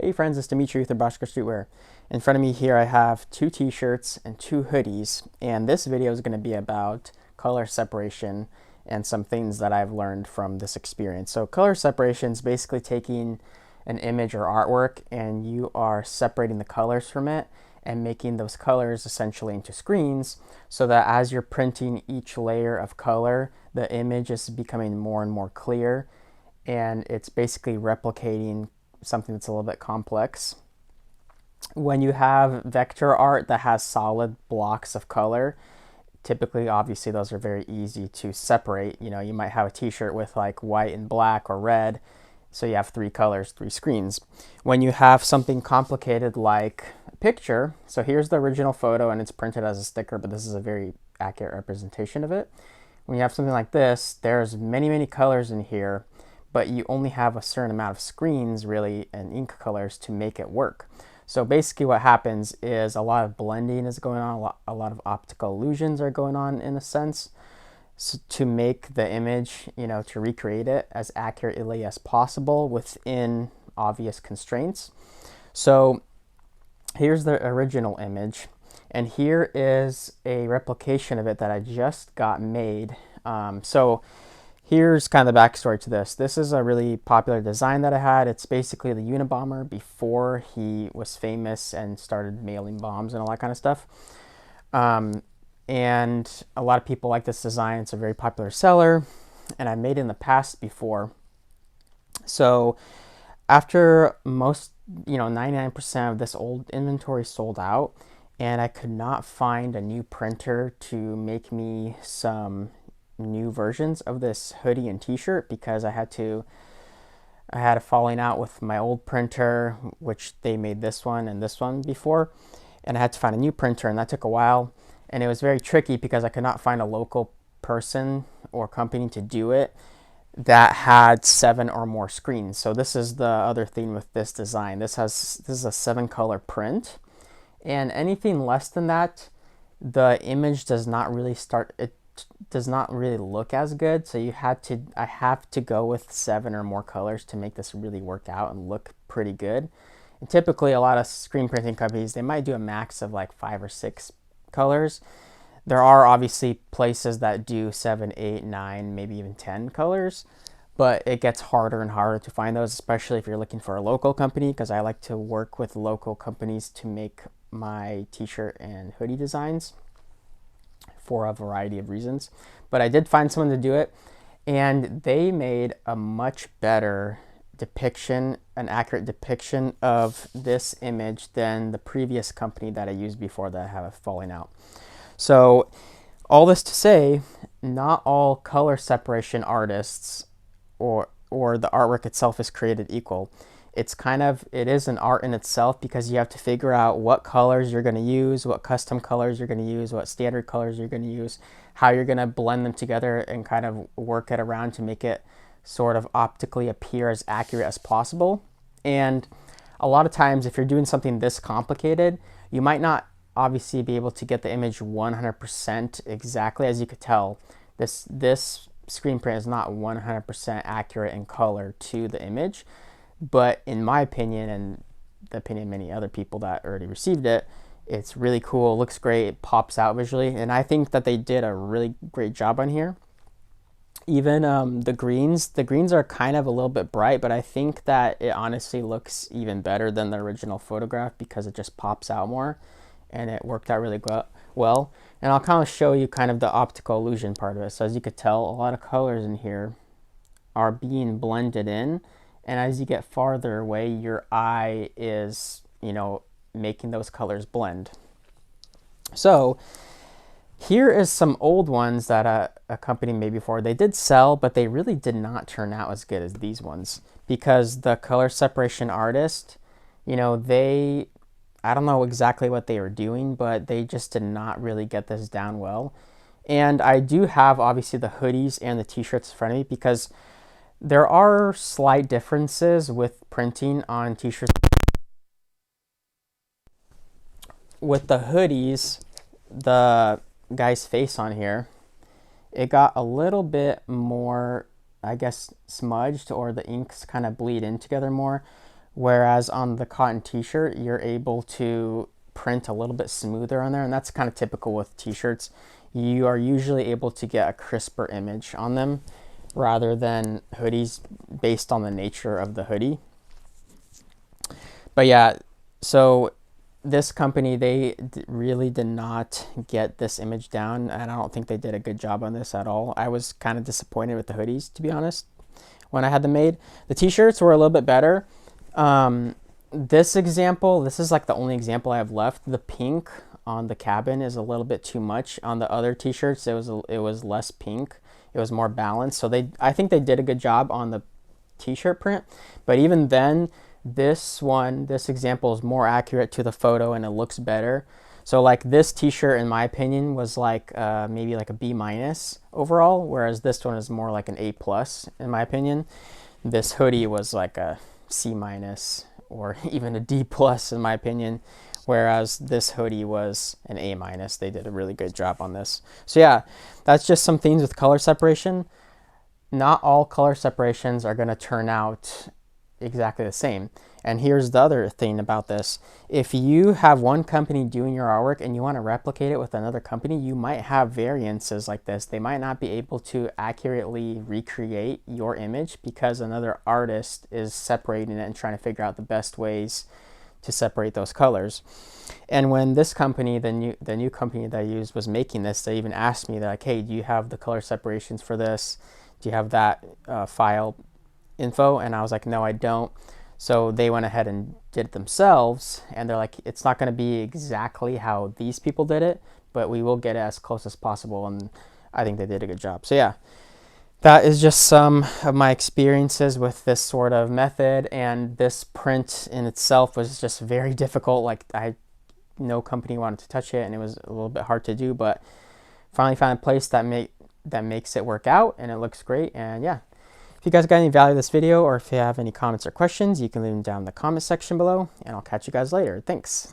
Hey friends, it's Dimitri with Nebraska Streetwear. In front of me here I have two t-shirts and two hoodies, and this video is going to be about color separation and some things that I've learned from this experience. So color separation is basically taking an image or artwork and you are separating the colors from it and making those colors essentially into screens so that as you're printing each layer of color, the image is becoming more and more clear, and it's basically replicating something that's a little bit complex. When you have vector art that has solid blocks of color, typically, obviously, those are very easy to separate. You know, you might have a t-shirt with like white and black or red, so you have three colors, three screens. When you have something complicated like a picture, so here's the original photo and it's printed as a sticker, but this is a very accurate representation of it. When you have something like this, there's many colors in here, but you only have a certain amount of screens really and ink colors to make it work. So basically what happens is a lot of blending is going on, a lot of optical illusions are going on in a sense, so to make the image, to recreate it as accurately as possible within obvious constraints. So here's the original image, and here is a replication of it that I just got made. So here's kind of the backstory to this. This is a really popular design that I had. It's basically the Unabomber before he was famous and started mailing bombs and all that kind of stuff. And a lot of people like this design. It's a very popular seller, and I made it in the past before. So after most, 99% of this old inventory sold out, and I could not find a new printer to make me some new versions of this hoodie and t-shirt because I had a falling out with my old printer, which they made this one and this one before, and I had to find a new printer, and that took a while, and it was very tricky because I could not find a local person or company to do it that had 7 or more screens. So this is the other thing with this design. This is a 7-color print, and anything less than that, the image does not really look as good. So I have to go with 7 or more colors to make this really work out and look pretty good. And typically a lot of screen printing companies, they might do a max of like 5 or 6 colors. There are obviously places that do 7, 8, 9, maybe even 10 colors, but it gets harder and harder to find those, especially if you're looking for a local company, because I like to work with local companies to make my t-shirt and hoodie designs for a variety of reasons. But I did find someone to do it, and they made a much better depiction, an accurate depiction of this image than the previous company that I used before that I have a falling out. So all this to say, not all color separation artists or the artwork itself is created equal. It is an art in itself because you have to figure out what colors you're going to use, what custom colors you're going to use, what standard colors you're going to use, how you're going to blend them together and kind of work it around to make it sort of optically appear as accurate as possible. And a lot of times if you're doing something this complicated, you might not obviously be able to get the image 100% exactly. As you could tell, this screen print is not 100% accurate in color to the image. But in my opinion, and the opinion of many other people that already received it, it's really cool, looks great, it pops out visually, and I think that they did a really great job on here. Even the greens are kind of a little bit bright, but I think that it honestly looks even better than the original photograph because it just pops out more, and it worked out really well. And I'll kind of show you kind of the optical illusion part of it. So as you could tell, a lot of colors in here are being blended in, and as you get farther away, your eye is, making those colors blend. So here is some old ones that a company made before. They did sell, but they really did not turn out as good as these ones because the color separation artist, I don't know exactly what they were doing, but they just did not really get this down well. And I do have obviously the hoodies and the t-shirts in front of me because there are slight differences with printing on t-shirts. With the hoodies, the guy's face on here, it got a little bit more, I guess, smudged, or the inks kind of bleed in together more. Whereas on the cotton t-shirt, you're able to print a little bit smoother on there, and that's kind of typical with t-shirts. You are usually able to get a crisper image on them rather than hoodies based on the nature of the hoodie. But yeah, so this company, they really did not get this image down, and I don't think they did a good job on this at all. I was kind of disappointed with the hoodies, to be honest, when I had them made. The t-shirts were a little bit better. This example, this is like the only example I have left. The pink on the cabin is a little bit too much. On the other t-shirts, it was less pink. It was more balanced. So I think they did a good job on the t-shirt print, but even then, this example is more accurate to the photo and it looks better. So like this t-shirt, in my opinion, was like maybe like a B- overall, whereas this one is more like an A+ in my opinion. This hoodie was like a C- or even a D+ in my opinion, whereas this hoodie was an A-. They did a really good job on this. So yeah, that's just some things with color separation. Not all color separations are going to turn out exactly the same. And here's the other thing about this. If you have one company doing your artwork and you want to replicate it with another company, you might have variances like this. They might not be able to accurately recreate your image because another artist is separating it and trying to figure out the best ways to separate those colors. And when this company, the new company that I used, was making this, they even asked me, they're like, hey, do you have the color separations for this? Do you have that file info? And I was like, no, I don't. So they went ahead and did it themselves, and they're like, it's not going to be exactly how these people did it, but we will get it as close as possible, and I think they did a good job. So yeah, that is just some of my experiences with this sort of method, and this print in itself was just very difficult. Like no company wanted to touch it, and it was a little bit hard to do, but finally found a place that makes it work out, and it looks great. And yeah, if you guys got any value of this video, or if you have any comments or questions, you can leave them down in the comment section below, and I'll catch you guys later. Thanks.